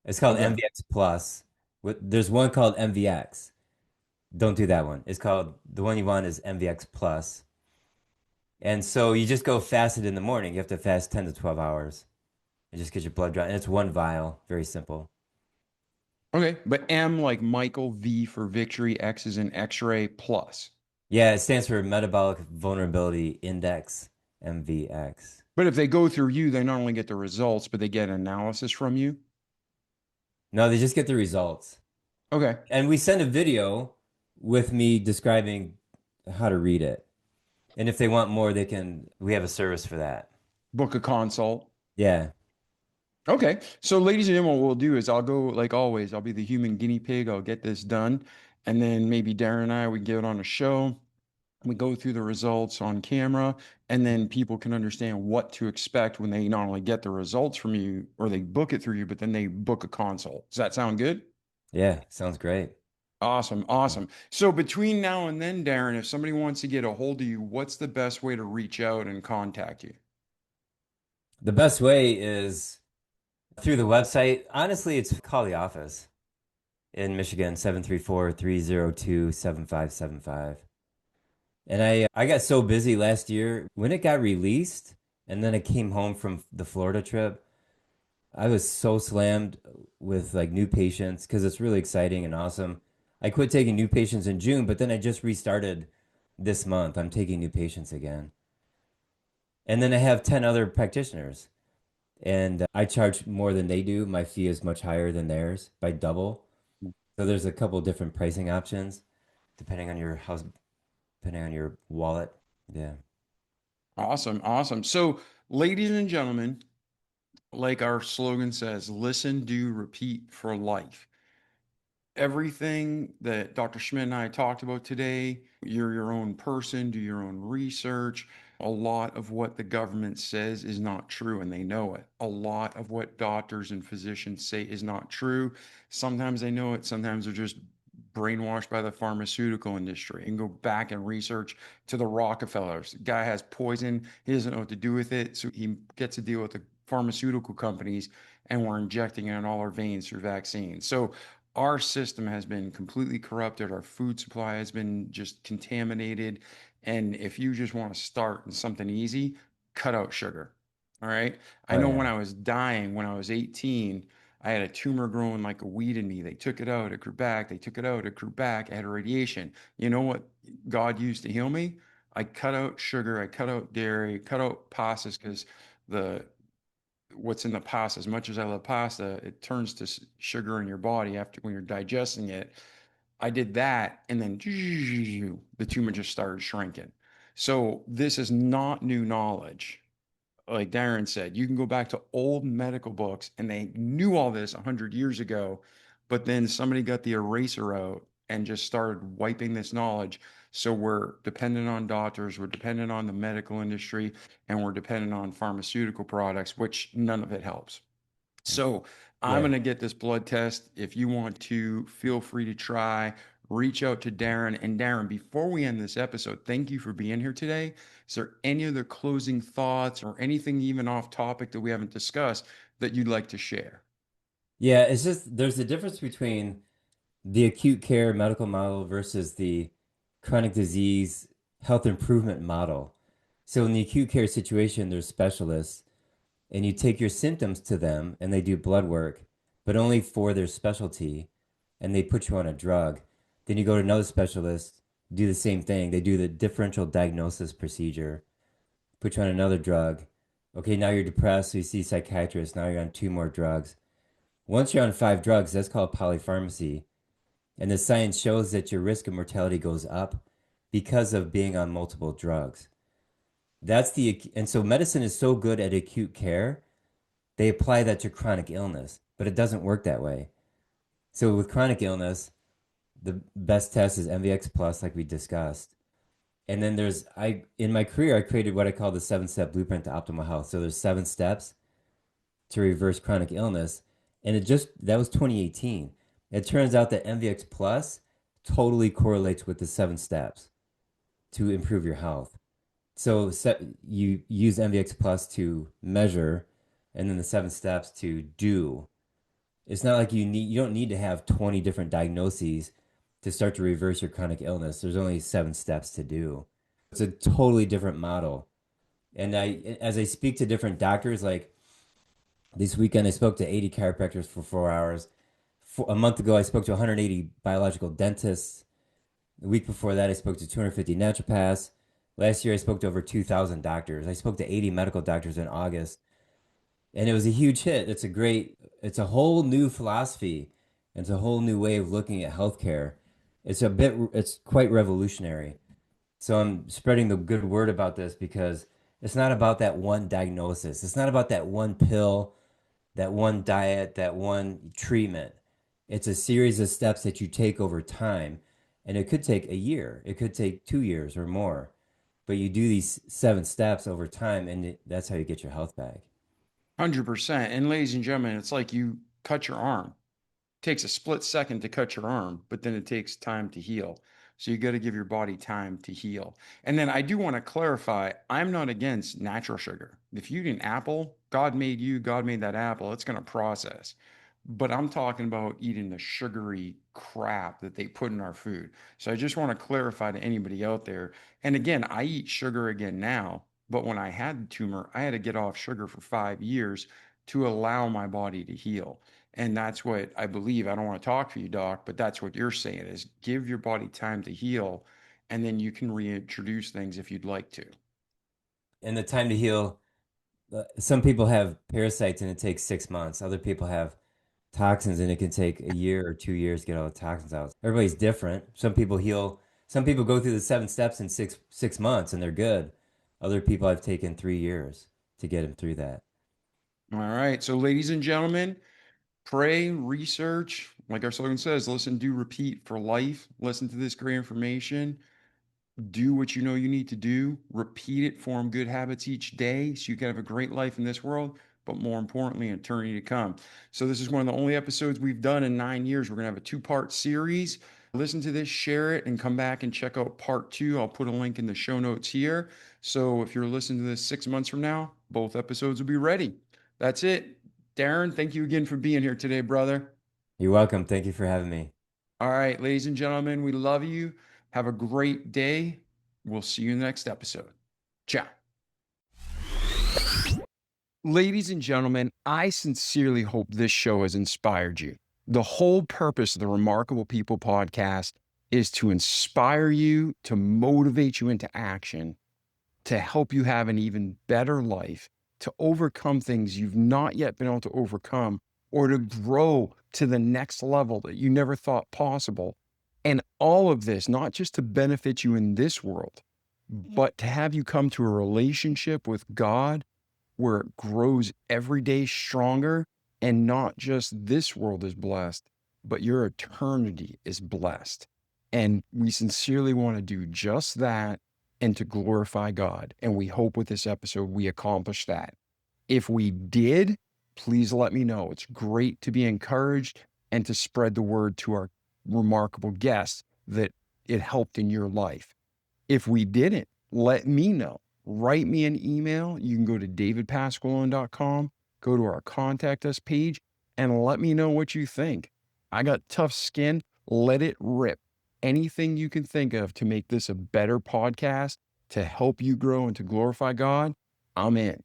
it's called Okay. MVX Plus. There's one called MVX. Don't do that one. It's called the one you want is MVX Plus. And so you just go fasted in the morning. You have to fast 10 to 12 hours and just get your blood drawn. And it's one vial, very simple. Okay, but M like Michael, V for victory, X is an X-ray plus. Yeah, it stands for Metabolic Vulnerability Index, MVX. But if they go through you, they not only get the results, but they get analysis from you. No, they just get the results. Okay, And we send a video with me describing how to read it. And if they want more, we have a service for that. book a consult. Yeah. Okay, so ladies and gentlemen, what we'll do is I'll go like always. I'll be the human guinea pig. I'll get this done, and then maybe Darren and I we get on a show. We go through the results on camera, and then people can understand what to expect when they not only get the results from you or they book it through you, but then they book a consult. Does that sound good? Yeah. Sounds great. Awesome, awesome. So between now and then, Darren, if somebody wants to get a hold of you, what's the best way to reach out and contact you? The best way is through the website. Honestly, it's call the office in Michigan, 734-302-7575. And I got so busy last year when it got released and then I came home from the Florida trip. I was so slammed with like new patients because it's really exciting and awesome. I quit taking new patients in June, but then I just restarted this month. I'm taking new patients again. And then I have 10 other practitioners and I charge more than they do. My fee is much higher than theirs by double. So there's a couple different pricing options depending on your house, depending on your wallet. Yeah. Awesome, awesome. So, ladies and gentlemen, like our slogan says, listen, do, repeat for life. Everything that Dr. Schmidt and I talked about today, you're your own person, do your own research. A lot of what the government says is not true, and they know it. A lot of what doctors and physicians say is not true. Sometimes they know it, sometimes they're just brainwashed by the pharmaceutical industry. And go back and research to the Rockefellers. The guy has poison, he doesn't know what to do with it, so he gets to deal with the pharmaceutical companies, and we're injecting it in all our veins through vaccines. So our system has been completely corrupted. Our food supply has been just contaminated. And if you just want to start in something easy, cut out sugar. All right. I Oh know yeah. when I was dying, when I was 18, I had a tumor growing like a weed in me. They took it out, it grew back. They took it out, it grew back. I had radiation. You know what God used to heal me? I cut out sugar, I cut out dairy, cut out pastas because the what's in the pasta. As much as I love pasta, it turns to sugar in your body after when you're digesting it. I did that, and then the tumor just started shrinking. So this is not new knowledge. Like Darren said, you can go back to old medical books, and they knew all this 100 years ago, but then somebody got the eraser out and just started wiping this knowledge. So we're dependent on doctors, we're dependent on the medical industry, and we're dependent on pharmaceutical products, which none of it helps. So I'm Yeah. going to get this blood test. If you want to, feel free to try. Reach out to Darren. And Darren, before we end this episode, thank you for being here today. Is there any other closing thoughts or anything even off topic that we haven't discussed that you'd like to share? Yeah, it's just there's a difference between the acute care medical model versus the chronic disease health improvement model. So in the acute care situation, there's specialists, and you take your symptoms to them and they do blood work, but only for their specialty, and they put you on a drug. Then you go to another specialist, do the same thing. They do the differential diagnosis procedure, put you on another drug. Okay, now you're depressed, so you see psychiatrist. Now you're on two more drugs. Once you're on five drugs, that's called polypharmacy. And the science shows that your risk of mortality goes up because of being on multiple drugs. And so medicine is so good at acute care, they apply that to chronic illness, but it doesn't work that way. So with chronic illness, the best test is MVX plus, like we discussed. And then in my career, I created what I call the 7-step blueprint to optimal health. So there's 7 steps to reverse chronic illness. And that was 2018. It turns out that MVX plus totally correlates with the 7 steps to improve your health. So you use MVX plus to measure, and then the 7 steps to do. It's not like you don't need to have 20 different diagnoses to start to reverse your chronic illness. There's only 7 steps to do. It's a totally different model. And as I speak to different doctors, like this weekend, I spoke to 80 chiropractors for 4 hours. A month ago, I spoke to 180 biological dentists. The week before that, I spoke to 250 naturopaths. Last year, I spoke to over 2,000 doctors. I spoke to 80 medical doctors in August, and it was a huge hit. It's a whole new philosophy. It's a whole new way of looking at healthcare. It's quite revolutionary. So I'm spreading the good word about this because it's not about that one diagnosis. It's not about that one pill, that one diet, that one treatment. It's a series of steps that you take over time. And it could take a year, it could take 2 years or more. But you do these 7 steps over time, and that's how you get your health back. 100%. And ladies and gentlemen, it's like you cut your arm. Takes a split second to cut your arm, but then it takes time to heal. So you got to give your body time to heal. And then I do want to clarify, I'm not against natural sugar. If you eat an apple, God made you, God made that apple, it's going to process. But I'm talking about eating the sugary crap that they put in our food. So I just want to clarify to anybody out there. And again, I eat sugar again now, but when I had the tumor, I had to get off sugar for 5 years to allow my body to heal. And that's what I believe. I don't want to talk for you, doc, but that's what you're saying is give your body time to heal, and then you can reintroduce things if you'd like to. And the time to heal, some people have parasites and it takes 6 months. Other people have toxins and it can take a year or 2 years to get all the toxins out. Everybody's different. Some people go through the 7 steps in six months and they're good. Other people have taken 3 years to get them through that. All right. So, ladies and gentlemen, pray, research, like our slogan says, listen, do, repeat for life. Listen to this great information. Do what you know you need to do. Repeat it, form good habits each day so you can have a great life in this world, but more importantly, eternity to come. So, this is one of the only episodes we've done in 9 years. We're going to have a 2-part series. Listen to this, share it, and come back and check out part 2. I'll put a link in the show notes here. So, if you're listening to this 6 months from now, both episodes will be ready. That's it. Darren, thank you again for being here today, brother. You're welcome. Thank you for having me. All right, ladies and gentlemen, we love you. Have a great day. We'll see you in the next episode. Ciao. Ladies and gentlemen, I sincerely hope this show has inspired you. The whole purpose of the Remarkable People podcast is to inspire you, to motivate you into action, to help you have an even better life, to overcome things you've not yet been able to overcome, or to grow to the next level that you never thought possible. And all of this, not just to benefit you in this world, but to have you come to a relationship with God where it grows every day stronger, and not just this world is blessed, but your eternity is blessed. And we sincerely want to do just that and to glorify God. And we hope with this episode, we accomplish that. If we did, please let me know. It's great to be encouraged and to spread the word to our remarkable guests that it helped in your life. If we didn't, let me know. Write me an email. You can go to davidpasqualone.com, go to our contact us page, and let me know what you think. I got tough skin. Let it rip. Anything you can think of to make this a better podcast, to help you grow and to glorify God, I'm in.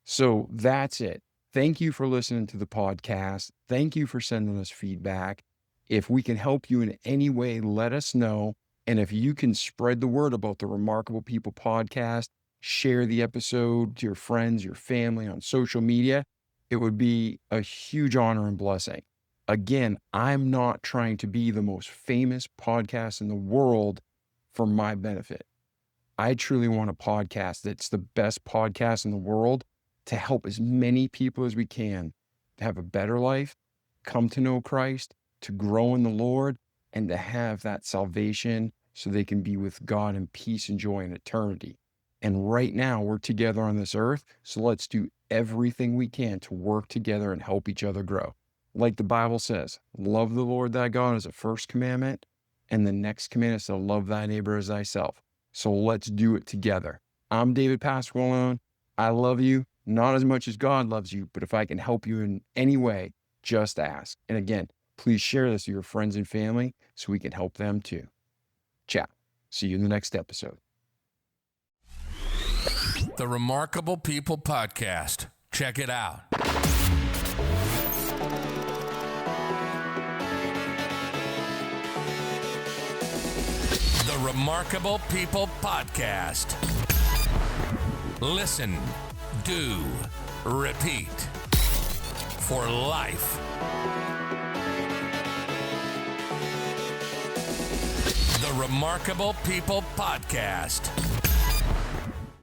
So that's it. Thank you for listening to the podcast. Thank you for sending us feedback. If we can help you in any way, let us know. And if you can spread the word about the Remarkable People podcast, share the episode to your friends, your family on social media, it would be a huge honor and blessing. Again, I'm not trying to be the most famous podcast in the world for my benefit. I truly want a podcast that's the best podcast in the world to help as many people as we can to have a better life, come to know Christ, to grow in the Lord, and to have that salvation so they can be with God in peace and joy in eternity. And right now we're together on this earth, so let's do everything we can to work together and help each other grow. Like the Bible says, love the Lord thy God is the first commandment, and the next commandment is to love thy neighbor as thyself. So let's do it together. I'm David Pasqualone. I love you, not as much as God loves you, but if I can help you in any way, just ask. And again, please share this with your friends and family so we can help them too. Ciao. See you in the next episode. The Remarkable People podcast. Check it out. The Remarkable People podcast. Listen, do, repeat. For life. The Remarkable People podcast.